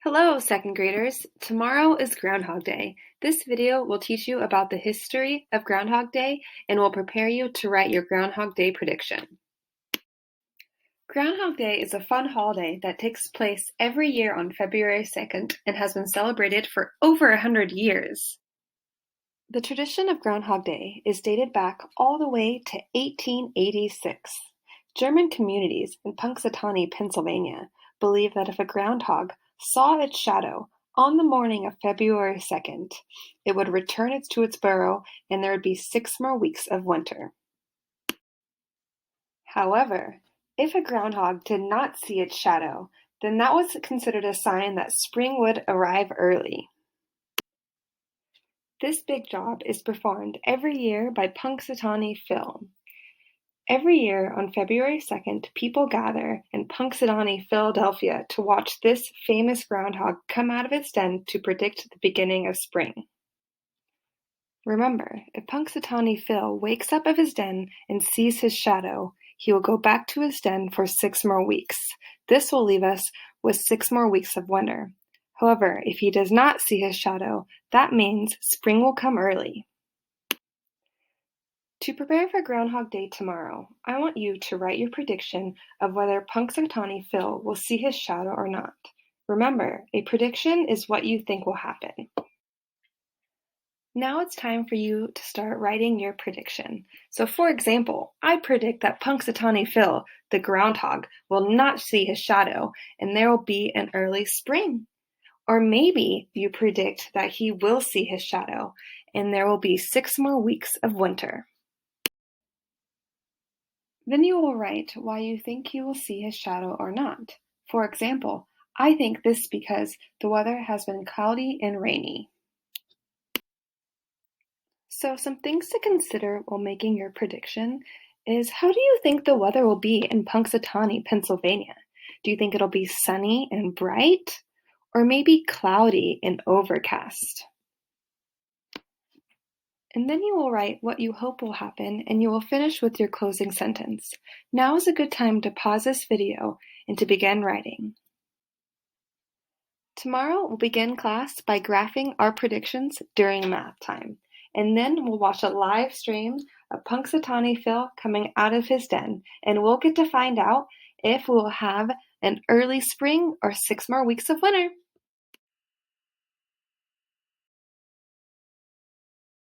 Hello, second graders. Tomorrow is Groundhog Day. This video will teach you about the history of Groundhog Day and will prepare you to write your Groundhog Day prediction. Groundhog Day is a fun holiday that takes place every year on February 2nd and has been celebrated for over 100 years. The tradition of Groundhog Day is dated back all the way to 1886. German communities in Punxsutawney, Pennsylvania, believe that if a groundhog saw its shadow on the morning of February 2nd, it would return to its burrow and there would be 6 more weeks of winter. However, if a groundhog did not see its shadow, then that was considered a sign that spring would arrive early. This big job is performed every year by Punxsutawney Phil. Every year on February 2nd, people gather in Punxsutawney, Philadelphia to watch this famous groundhog come out of its den to predict the beginning of spring. Remember, if Punxsutawney Phil wakes up of his den and sees his shadow, he will go back to his den for 6 more weeks. This will leave us with 6 more weeks of winter. However, if he does not see his shadow, that means spring will come early. To prepare for Groundhog Day tomorrow, I want you to write your prediction of whether Punxsutawney Phil will see his shadow or not. Remember, a prediction is what you think will happen. Now it's time for you to start writing your prediction. So for example, I predict that Punxsutawney Phil, the groundhog, will not see his shadow and there will be an early spring. Or maybe you predict that he will see his shadow and there will be 6 more weeks of winter. Then you will write why you think he will see his shadow or not. For example, I think this because the weather has been cloudy and rainy. So some things to consider while making your prediction is, how do you think the weather will be in Punxsutawney, Pennsylvania? Do you think it'll be sunny and bright? Or maybe cloudy and overcast? And then you will write what you hope will happen and you will finish with your closing sentence. Now is a good time to pause this video and to begin writing. Tomorrow we'll begin class by graphing our predictions during math time. And then we'll watch a live stream of Punxsutawney Phil coming out of his den. And we'll get to find out if we'll have an early spring or 6 more weeks of winter.